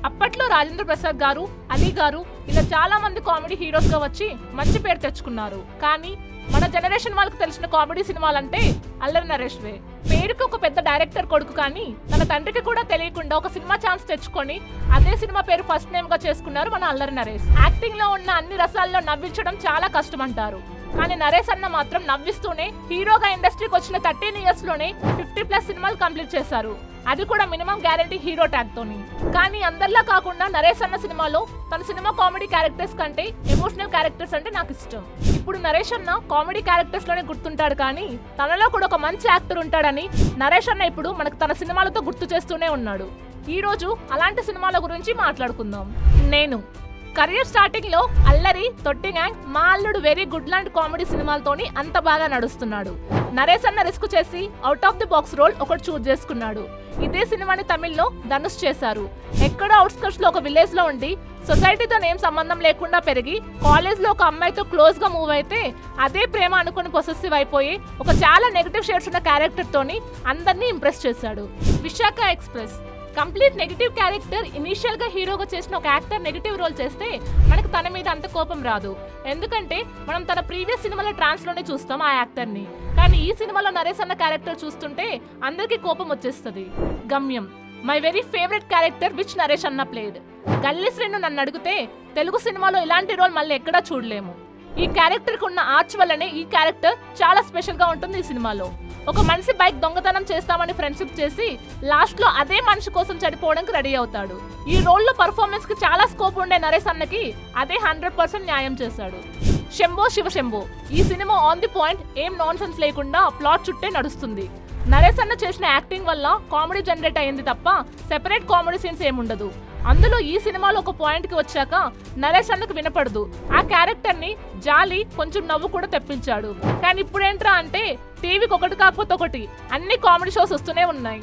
అప్పట్లో రాజేంద్ర ప్రసాద్ గారు, అలీ గారు ఇలా చాలా మంది కామెడీ హీరోస్ గా వచ్చి మంచి పేరు తెచ్చుకున్నారు. కానీ మన జనరేషన్ వాళ్ళకి తెలిసిన కామెడీ సినిమాలంటే అల్లరి నరేష్వే. పేరుకి ఒక పెద్ద డైరెక్టర్ కొడుకు కానీ తన తండ్రికి కూడా తెలియకుండా ఒక సినిమా ఛాన్స్ తెచ్చుకొని అదే సినిమా పేరు ఫస్ట్ నేమ్ గా చేసుకున్నారు మన అల్లరి నరేష్. యాక్టింగ్ లో ఉన్న అన్ని రసాల్లో నవ్వించడం చాలా కష్టం అంటారు. కానీ నరేష్ అన్న మాత్రం నవ్విస్తూనే హీరోగా ఇండస్ట్రీకి వచ్చిన 13 years లోనే 50+ సినిమాలు కంప్లీట్ చేశారు. అది కూడా మినిమం గ్యారంటీ హీరో ట్యాగ్ తోని. కానీ అందరిలా కాకుండా నరేష్ అన్న సినిమాలో తన సినిమా కామెడీ క్యారెక్టర్స్ కంటే ఎమోషనల్ క్యారెక్టర్స్ అంటే నాకు ఇష్టం. ఇప్పుడు నరేష్ అన్న కామెడీ క్యారెక్టర్స్ లోనే గుర్తుంటాడు కానీ తనలో కూడా ఒక మంచి యాక్టర్ ఉంటాడని నరేష్ అన్న ఇప్పుడు మనకు తన సినిమాలతో గుర్తు చేస్తూనే ఉన్నాడు. ఈ రోజు అలాంటి సినిమాల గురించి మాట్లాడుకుందాం. నేను కెరీర్ స్టార్టింగ్ లో అల్లరి, తొట్టి gang, Maa Alludu very good లాంటి కామెడీ సినిమాలతోని అంత బాగా నడుస్తున్నాడు. నరేష్ అన్న రిస్క్ చేసి out of the box role ఒకటి చూస్ చేసుకున్నాడు. ఇదే సినిమాని తమిళ్లో ధనుష్ చేశారు. ఎక్కడో అవుట్స్కట్స్ లో ఒక విలేజ్ లో ఉండి సొసైటీతో ఏం సంబంధం లేకుండా పెరిగి కాలేజ్ లో ఒక అమ్మాయితో క్లోజ్ గా మూవ్ అయితే అదే ప్రేమ అనుకుని పొసెసివ్ అయిపోయి ఒక చాలా నెగటివ్ షేడ్స్ ఉన్న క్యారెక్టర్ తోని అందరినీ ఇంప్రెస్ చేశాడు. Visakha express complete negative character. Initial గా హీరోగా చేసిన ఒక యాక్టర్ నెగిటివ్ రోల్ చేస్తే మనకు తన మీద అంత కోపం రాదు. ఎందుకంటే మనం తన ప్రీవియస్ సినిమాలో ట్రాన్స్ లోనే చూస్తాం ఆ యాక్టర్ ని. కానీ ఈ సినిమాలో నరేష్ అన్న క్యారెక్టర్ చూస్తుంటే అందరికీ కోపం వచ్చేస్తుంది. గమ్యం my very favourite character which Naresh అన్న ప్లేడ్. గల్లీ శ్రీను నన్ను అడిగితే తెలుగు సినిమాలో ఇలాంటి రోల్ మళ్ళీ ఎక్కడా చూడలేము. ఈ క్యారెక్టర్ కు ఉన్న ఆర్చ్ వల్లనే ఈ క్యారెక్టర్ చాలా స్పెషల్ గా ఉంటుంది ఈ సినిమాలో. ఒక మనిషి బైక్ దొంగతనం చేస్తామని ఫ్రెండ్షిప్ చేసి లాస్ట్ లో అదే మనిషి కోసం చనిపోవడానికి రెడీ అవుతాడు. ఈ రోల్ లో పర్ఫార్మెన్స్ కి చాలా స్కోప్ ఉండే నరేష్ అన్నకి అదే 100% న్యాయం చేశాడు. శంభో శివ శంభో ఈ సినిమా ఆన్ ది పాయింట్, ఏం నాన్ సెన్స్ లేకుండా ప్లాట్ చుట్టే నడుస్తుంది. నరేష్ అన్న చేసిన యాక్టింగ్ వల్ల కామెడీ జనరేట్ అయింది తప్ప సెపరేట్ కామెడీ సీన్స్ ఏముండదు. అందులో ఈ సినిమాలో ఒక పాయింట్ కి వచ్చాక నరేష్ అన్నకు వినపడదు. ఆ క్యారెక్టర్ ని జాలి కొంచెం నవ్వు కూడా తెప్పించాడు. కానీ ఇప్పుడేంట్రా అంటే టీవీకి ఒకటి కాకపోతే ఒకటి అన్ని కామెడీ షోస్ వస్తూనే ఉన్నాయి.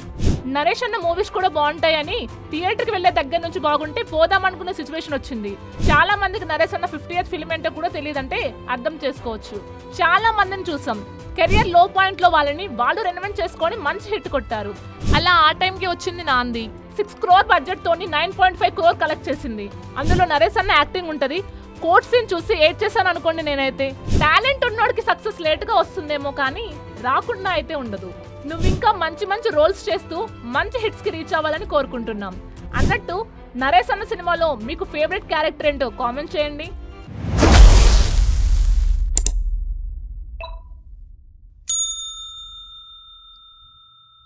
నరేష్ అన్న మూవీస్ కూడా బాగుంటాయని థియేటర్ కి వెళ్లే దగ్గర నుంచి బాగుంటే పోదాం అనుకునే సిచ్యువేషన్ వచ్చింది. చాలా మందికి నరేష్ అన్న 50th ఫిల్మ్ ఏంటో కూడా తెలియదంటే అర్థం చేసుకోవచ్చు. చాలా మందిని చూసాం కెరియర్ లో పాయింట్ లో వాళ్ళని వాళ్ళు రెనోవేట్ చేసుకొని మంచి హిట్ కొట్టారు. అలా ఆ టైంకి వచ్చింది నాంది. 6 crore బడ్జెట్ తోని 9.5 crore కలెక్ట్ చేసింది. అందులో నరేష్ అన్న యాక్టింగ్ ఉంటది. కోర్ట్ సీన్ చూసి ఏడ్ చేశాను అనుకోండి. నేనైతే టాలెంట్ ఉన్నోడికి సక్సెస్ లేట్ గా వస్తుందేమో కానీ రాకుండా అయితే ఉండదు. నువ్వు ఇంకా మంచి మంచి రోల్స్ చేస్తూ మంచి హిట్స్ కి రీచ్ అవ్వాలని కోరుకుంటున్నాం. అన్నట్టు నరేష్ అన్న సినిమాలో మీకు ఫేవరెట్ క్యారెక్టర్ ఏంటో కామెంట్ చేయండి.